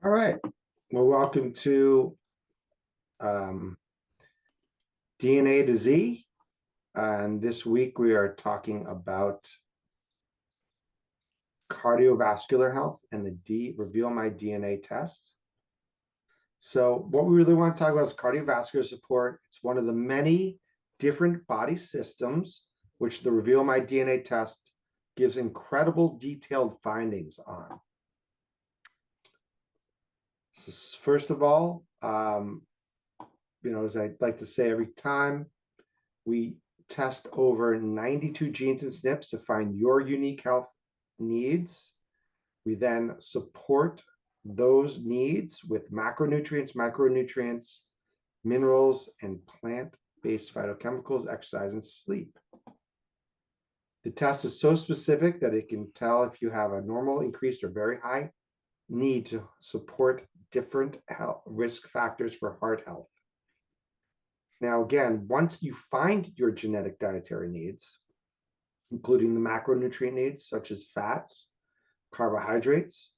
All right. Well, welcome to um, DNA to Z. And this week we are talking about cardiovascular health and the Reveal My DNA test. So, what we really want to talk about is cardiovascular support. It's one of the many different body systems which the Reveal My DNA test gives incredible detailed findings on. So, first of all, as I like to say every time, we test over 92 genes and SNPs to find your unique health needs. We then support those needs with macronutrients, micronutrients, minerals, and plant-based phytochemicals, exercise, and sleep. The test is so specific that it can tell if you have a normal, increased, or very high need to support different health risk factors for heart health. Now, again, once you find your genetic dietary needs, including the macronutrient needs such as fats, carbohydrates,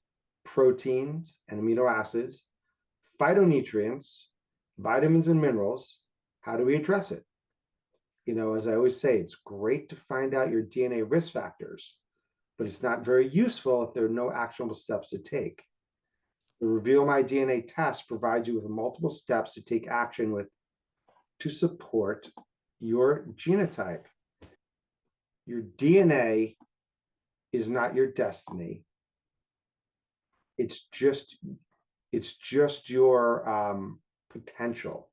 proteins, and amino acids, phytonutrients, vitamins, and minerals, how do we address it? As I always say, it's great to find out your DNA risk factors, but it's not very useful if there are no actionable steps to take. The Reveal My DNA test provides you with multiple steps to take action with to support your genotype. Your DNA is not your destiny. It's just your potential.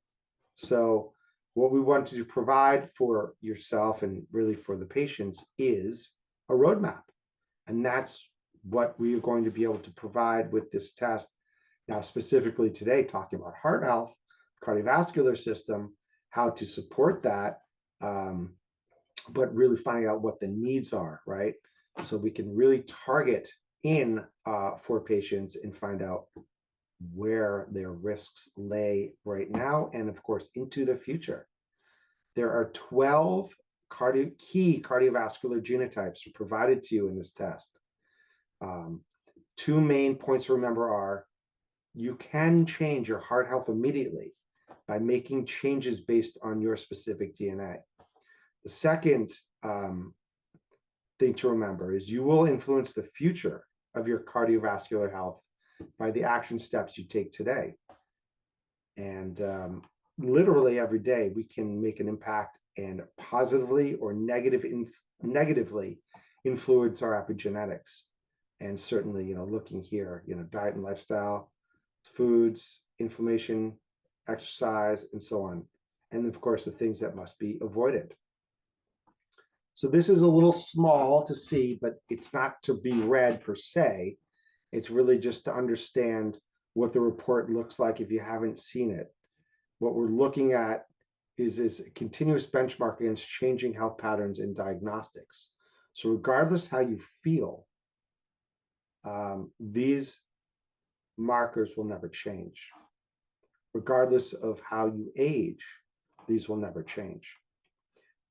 So what we want to provide for yourself and really for the patients is a roadmap. And that's what we are going to be able to provide with this test. Now, specifically today, talking about heart health, cardiovascular system, how to support that, but really finding out what the needs are, right? So we can really target in for patients and find out where their risks lay right now and, of course, into the future. There are 12 key cardiovascular genotypes provided to you in this test. Two main points to remember are you can change your heart health immediately by making changes based on your specific DNA. The second thing to remember is you will influence the future of your cardiovascular health by the action steps you take today. And literally every day we can make an impact and positively or negatively influence our epigenetics. And certainly, looking here, diet and lifestyle, foods, inflammation, exercise, and so on. And of course, the things that must be avoided. So this is a little small to see, but it's not to be read per se. It's really just to understand what the report looks like if you haven't seen it. What we're looking at is this continuous benchmark against changing health patterns in diagnostics. So regardless how you feel, these markers will never change. Regardless of how you age, these will never change.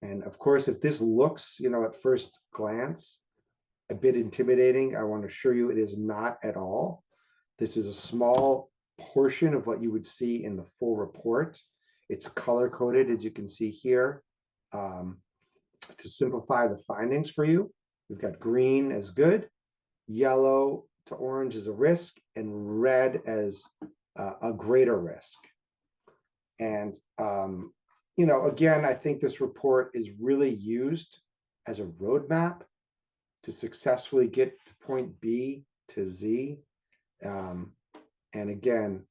And of course, if this looks, at first glance, a bit intimidating, I want to assure you it is not at all. This is a small portion of what you would see in the full report. It's color coded, as you can see here, to simplify the findings for you. We've got green as good, yellow to orange as a risk, and red as a greater risk. And again, I think this report is really used as a roadmap to successfully get to point B to Z. And again,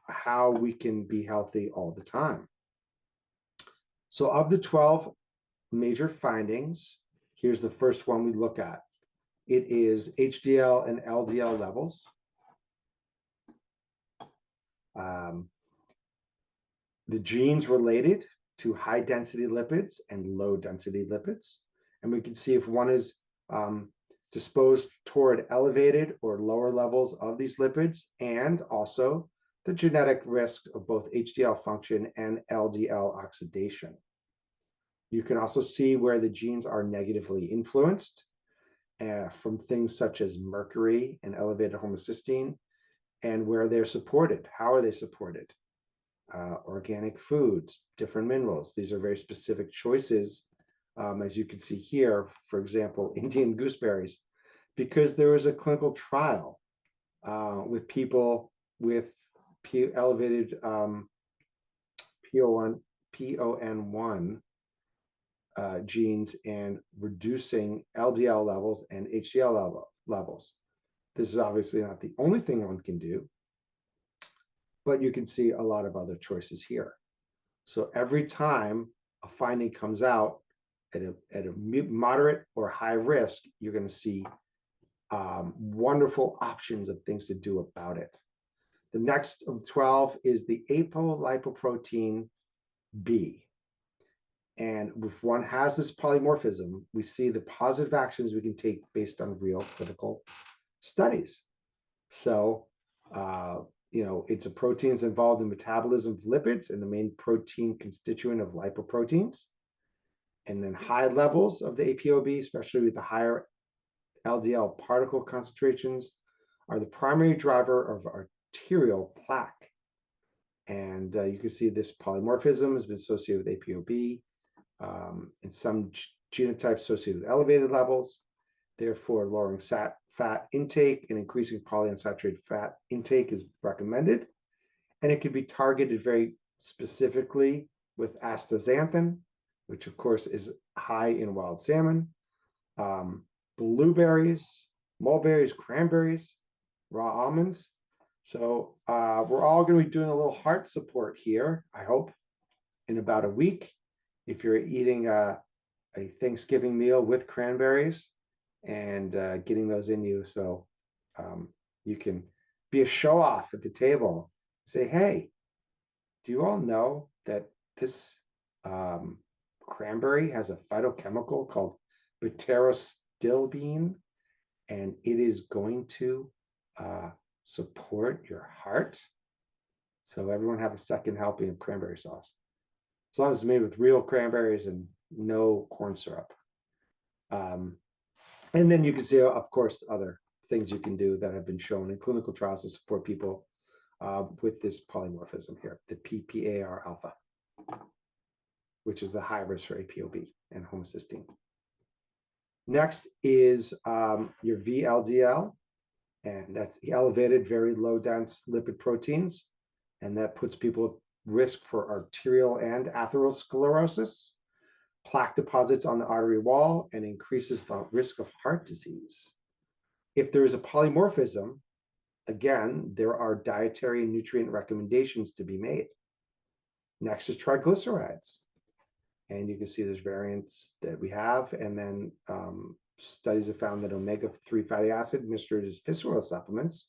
how we can be healthy all the time. So of the 12 major findings, here's the first one we look at. It is HDL and LDL levels. The genes related to high density lipids and low density lipids. And we can see if one is disposed toward elevated or lower levels of these lipids, and also the genetic risk of both HDL function and LDL oxidation. You can also see where the genes are negatively influenced from things such as mercury and elevated homocysteine, and where they're supported. How are they supported? Organic foods, different minerals. These are very specific choices, as you can see here, for example, Indian gooseberries, because there was a clinical trial with people with elevated PON1 genes and reducing LDL levels and HDL levels. This is obviously not the only thing one can do, but you can see a lot of other choices here. So every time a finding comes out at a moderate or high risk, you're going to see wonderful options of things to do about it. The next of 12 is the apolipoprotein B. And if one has this polymorphism, we see the positive actions we can take based on real clinical studies. So, it's a protein that's involved in metabolism of lipids and the main protein constituent of lipoproteins. And then high levels of the ApoB, especially with the higher LDL particle concentrations, are the primary driver of arterial plaque. And you can see this polymorphism has been associated with ApoB. And some genotypes associated with elevated levels, therefore lowering fat intake and increasing polyunsaturated fat intake is recommended. And it can be targeted very specifically with astaxanthin, which of course is high in wild salmon, blueberries, mulberries, cranberries, raw almonds. So we're all going to be doing a little heart support here, I hope, in about a week. If you're eating a Thanksgiving meal with cranberries and getting those in you, so you can be a show off at the table. Say, hey, do you all know that this cranberry has a phytochemical called pterostilbene, and it is going to support your heart? So everyone have a second helping of cranberry sauce, as long as it's made with real cranberries and no corn syrup. And then you can see, of course, other things you can do that have been shown in clinical trials to support people with this polymorphism here, the PPAR alpha, which is the high risk for ApoB and homocysteine. Next is your VLDL, and that's the elevated, very low dense lipid proteins. And that puts people at risk for arterial and atherosclerosis, plaque deposits on the artery wall, and increases the risk of heart disease. If there is a polymorphism, again, there are dietary and nutrient recommendations to be made. Next is triglycerides. And you can see there's variants that we have. And then studies have found that omega-3 fatty acid administered as fish oil supplements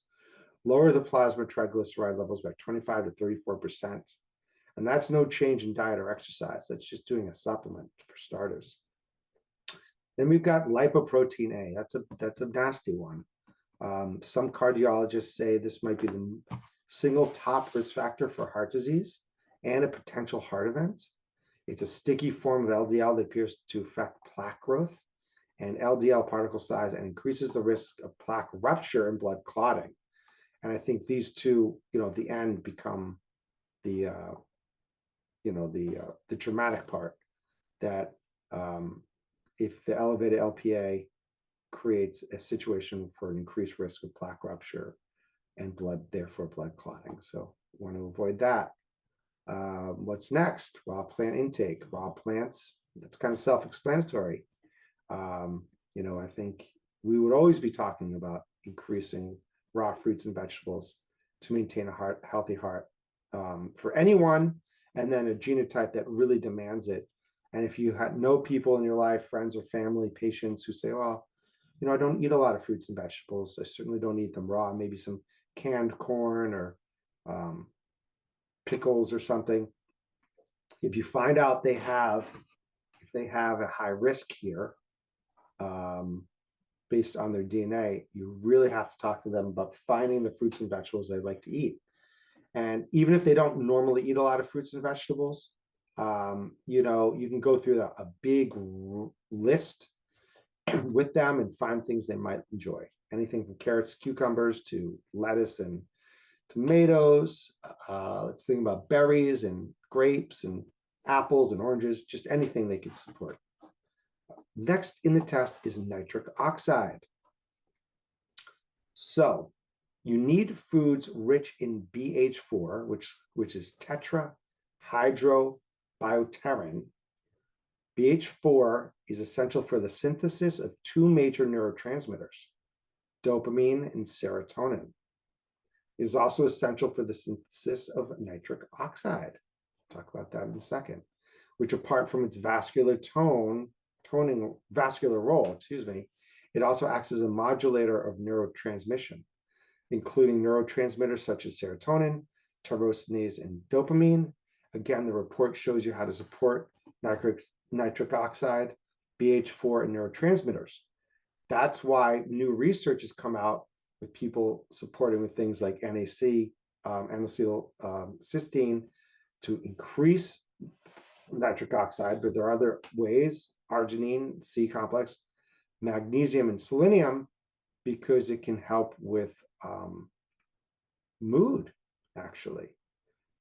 lower the plasma triglyceride levels by 25 to 34%. And that's no change in diet or exercise. That's just doing a supplement for starters. Then we've got lipoprotein A. That's a nasty one. Some cardiologists say this might be the single top risk factor for heart disease and a potential heart event. It's a sticky form of LDL that appears to affect plaque growth and LDL particle size and increases the risk of plaque rupture and blood clotting. And I think these two, at the end become the dramatic part, that if the elevated LPA creates a situation for an increased risk of plaque rupture and therefore blood clotting. So want to avoid that. What's next? Raw plant intake. Raw plants, that's kind of self-explanatory. I think we would always be talking about increasing raw fruits and vegetables to maintain a healthy heart for anyone, and then a genotype that really demands it. And if you know people in your life, friends or family, patients who say, well, I don't eat a lot of fruits and vegetables. I certainly don't eat them raw, maybe some canned corn or pickles or something. If you find out if they have a high risk here, based on their DNA, you really have to talk to them about finding the fruits and vegetables they like to eat. And even if they don't normally eat a lot of fruits and vegetables, you can go through a big list with them and find things they might enjoy. Anything from carrots, cucumbers to lettuce and tomatoes. Let's think about berries and grapes and apples and oranges, just anything they could support. Next in the test is nitric oxide. So you need foods rich in BH4, which is tetrahydrobiopterin. BH4 is essential for the synthesis of two major neurotransmitters, dopamine and serotonin. It is also essential for the synthesis of nitric oxide. I'll talk about that in a second, which apart from its vascular role, it also acts as a modulator of neurotransmission, including neurotransmitters such as serotonin, tyrosinase, and dopamine. Again, the report shows you how to support nitric oxide, BH4, and neurotransmitters. That's why new research has come out with people supporting with things like NAC, N-acetylcysteine, to increase nitric oxide, but there are other ways, arginine, C complex, magnesium, and selenium, because it can help with mood, actually.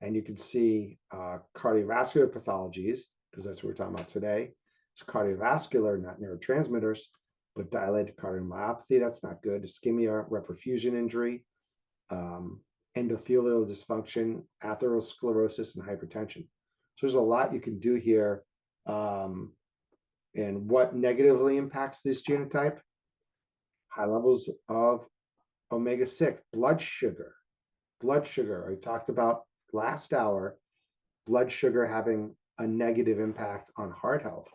And you can see cardiovascular pathologies, because that's what we're talking about today. It's cardiovascular, not neurotransmitters, but dilated cardiomyopathy, that's not good. Ischemia, reperfusion injury, endothelial dysfunction, atherosclerosis, and hypertension. So there's a lot you can do here. And what negatively impacts this genotype? High levels of omega-6, blood sugar. Blood sugar, I talked about last hour, blood sugar having a negative impact on heart health.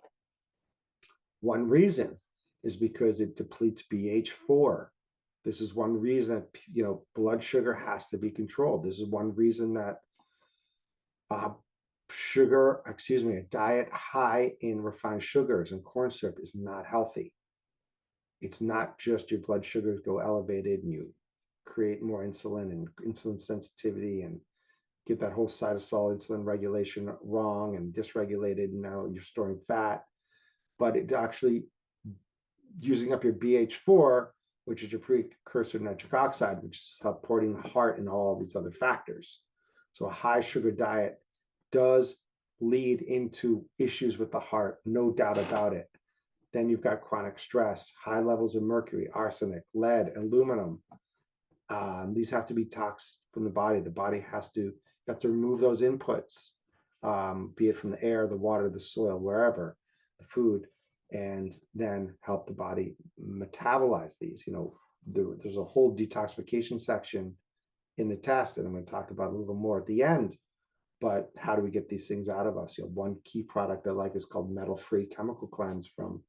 One reason is because it depletes BH4. This is one reason that blood sugar has to be controlled. This is one reason that a diet high in refined sugars and corn syrup is not healthy. It's not just your blood sugars go elevated and you create more insulin and insulin sensitivity and get that whole cytosol insulin regulation wrong and dysregulated, and now you're storing fat. But it actually using up your BH4, which is your precursor to nitric oxide, which is supporting the heart and all of these other factors. So a high sugar diet does lead into issues with the heart, no doubt about it. Then you've got chronic stress, high levels of mercury, arsenic, lead, aluminum. These have to be toxins from the body. The body has to remove those inputs, be it from the air, the water, the soil, wherever, the food, and then help the body metabolize these. There's a whole detoxification section in the test, and I'm going to talk about a little more at the end. But how do we get these things out of us? One key product I like is called Metal-Free Chemical Cleanse from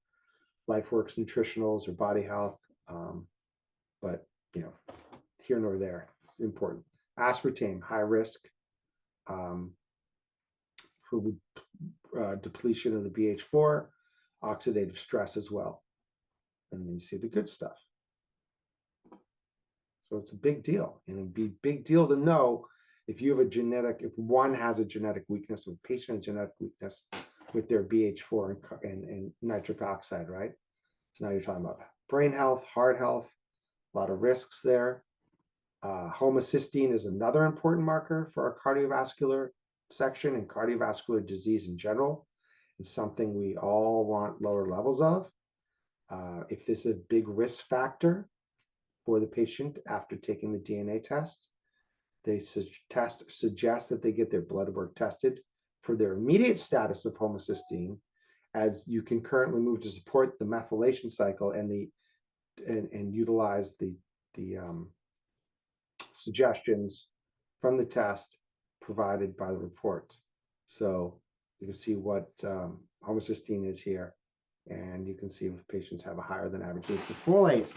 LifeWorks Nutritionals or Body Health. But here nor there, it's important. Aspartame, high risk for depletion of the BH4, oxidative stress as well. And then you see the good stuff. So it's a big deal, and it'd be a big deal to know if one has a genetic weakness, if a patient has genetic weakness with their BH4 and nitric oxide, right? So now you're talking about brain health, heart health, a lot of risks there. Homocysteine is another important marker for our cardiovascular section and cardiovascular disease in general. It's something we all want lower levels of. If this is a big risk factor for the patient after taking the DNA test, they suggest that they get their blood work tested for their immediate status of homocysteine, as you can currently move to support the methylation cycle and utilize the suggestions from the test provided by the report. So you can see what homocysteine is here, and you can see if patients have a higher than average dose of folate.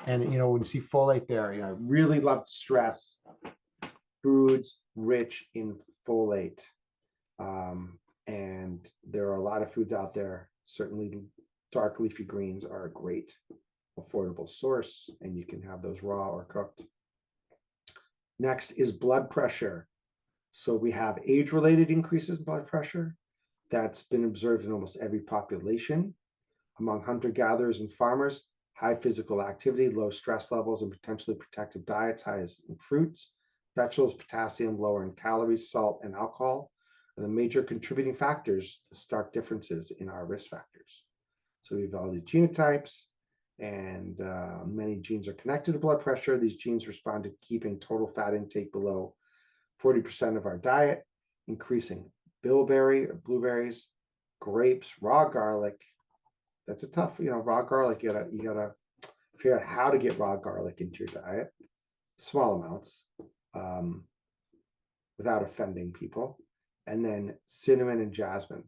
And when you see folate there, I really love to stress foods rich in folate. And there are a lot of foods out there. Certainly dark leafy greens are a great affordable source, and you can have those raw or cooked. Next is blood pressure. So we have age-related increases in blood pressure. That's been observed in almost every population. Among hunter-gatherers and farmers, high physical activity, low stress levels, and potentially protective diets, high in fruits, Vegetables, potassium, lower in calories, salt, and alcohol are the major contributing factors to stark differences in our risk factors. So we have all these genotypes, and many genes are connected to blood pressure. These genes respond to keeping total fat intake below 40% of our diet, increasing bilberry or blueberries, grapes, raw garlic. That's a tough, raw garlic. You gotta figure out how to get raw garlic into your diet, small amounts, um, without offending people. And then cinnamon and jasmine.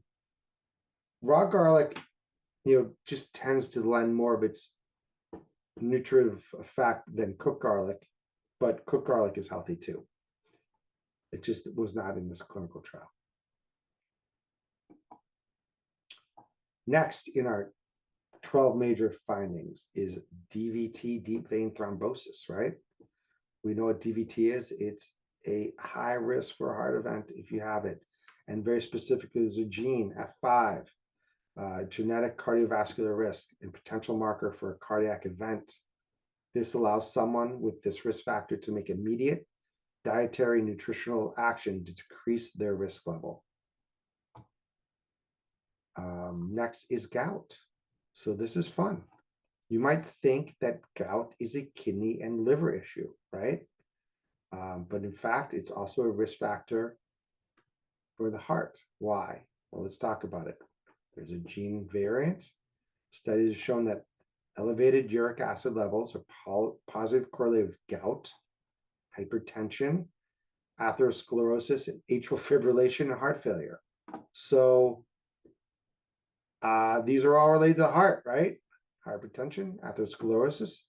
Raw garlic, just tends to lend more of its nutritive effect than cooked garlic, but cooked garlic is healthy too. It just was not in this clinical trial. Next in our 12 major findings is DVT, deep vein thrombosis, right? We know what DVT is. It's a high risk for a heart event if you have it. And very specifically, there's a gene, F5, genetic cardiovascular risk and potential marker for a cardiac event. This allows someone with this risk factor to make immediate dietary nutritional action to decrease their risk level. Next is gout. So this is fun. You might think that gout is a kidney and liver issue, right? But in fact, it's also a risk factor for the heart. Why? Well, let's talk about it. There's a gene variant. Studies have shown that elevated uric acid levels are positive correlated with gout, hypertension, atherosclerosis, and atrial fibrillation and heart failure. So these are all related to the heart, right? Hypertension, atherosclerosis,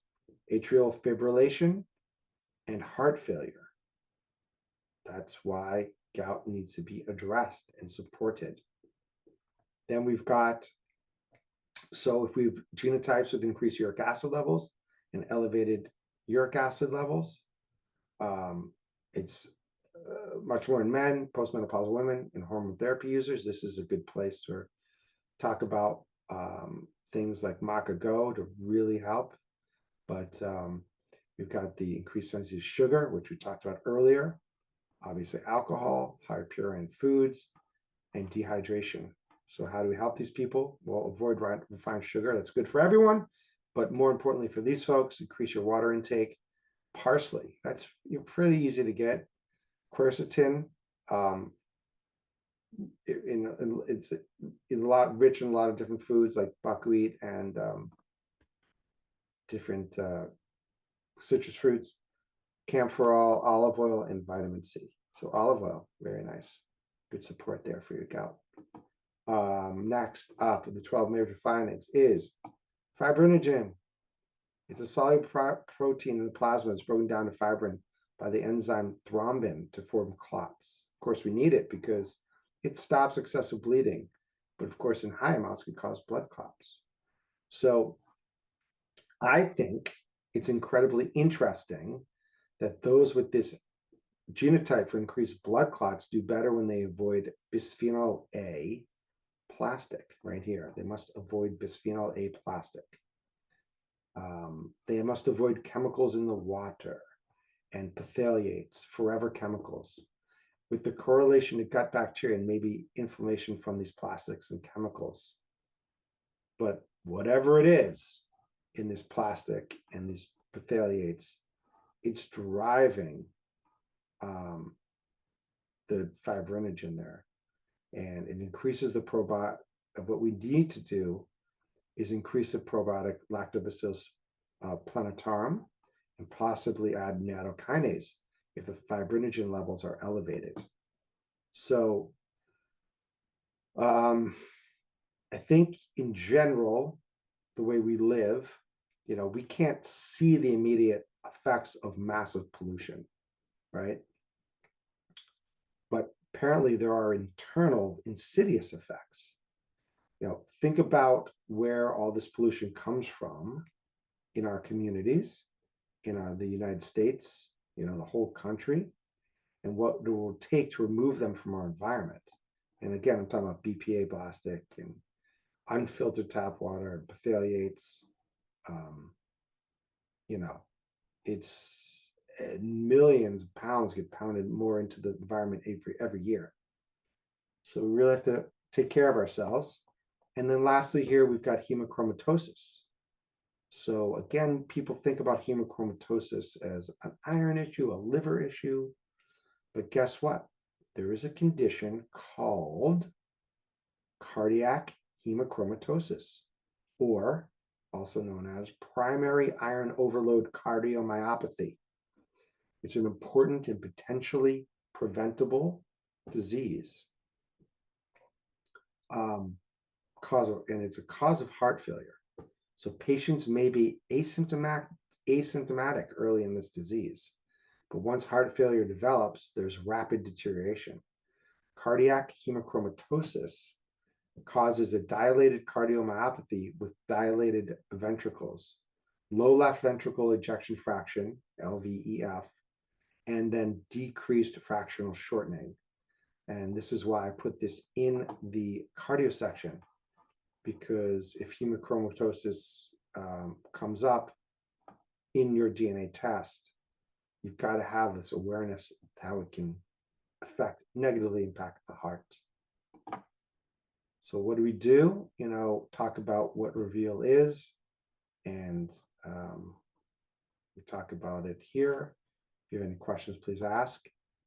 atrial fibrillation, and heart failure. That's why gout needs to be addressed and supported. Then we've got, so if we have genotypes with increased uric acid levels and elevated uric acid levels, it's much more in men, postmenopausal women, and hormone therapy users. This is a good place to talk about things like Maca Go to really help. But we've got the increased sensitivity to sugar, which we talked about earlier. Obviously, alcohol, higher purine foods, and dehydration. So how do we help these people? Well, avoid refined sugar. That's good for everyone. But more importantly for these folks, increase your water intake. Parsley, that's pretty easy to get. Quercetin, it's in a lot rich in a lot of different foods like buckwheat and different citrus fruits, camphor, olive oil, and vitamin C. So olive oil, very nice, good support there for your gout. Next up, the 12 major findings is fibrinogen. It's a soluble protein in the plasma. It's broken down to fibrin by the enzyme thrombin to form clots. Of course, we need it because it stops excessive bleeding, but of course, in high amounts, can cause blood clots. So I think it's incredibly interesting that those with this genotype for increased blood clots do better when they avoid bisphenol A plastic right here. They must avoid bisphenol A plastic. They must avoid chemicals in the water and phthalates, forever chemicals, with the correlation to gut bacteria and maybe inflammation from these plastics and chemicals. But whatever it is in this plastic and these phthalates, it's driving the fibrinogen there, and it increases the probiotic. What we need to do is increase the probiotic lactobacillus plantarum and possibly add nattokinase if the fibrinogen levels are elevated. So I think in general, the way we live, we can't see the immediate effects of massive pollution, right? But apparently there are internal insidious effects. Think about where all this pollution comes from in our communities, in the United States, the whole country, and what it will take to remove them from our environment. And again, I'm talking about BPA plastic and unfiltered tap water, phthalates. It's millions of pounds get pounded more into the environment every year. So we really have to take care of ourselves. And then lastly, here we've got hemochromatosis. So again, people think about hemochromatosis as an iron issue, a liver issue, but guess what? There is a condition called cardiac hemochromatosis, or also known as primary iron overload cardiomyopathy. It's an important and potentially preventable disease. And it's a cause of heart failure. So patients may be asymptomatic early in this disease, but once heart failure develops, there's rapid deterioration. Cardiac hemochromatosis causes a dilated cardiomyopathy with dilated ventricles, low left ventricle ejection fraction, LVEF, and then decreased fractional shortening. And this is why I put this in the cardio section, because if hemochromatosis comes up in your DNA test, you've got to have this awareness of how it can negatively impact the heart. So what do? Talk about what Reveal is, and we talk about it here. If you have any questions, please ask.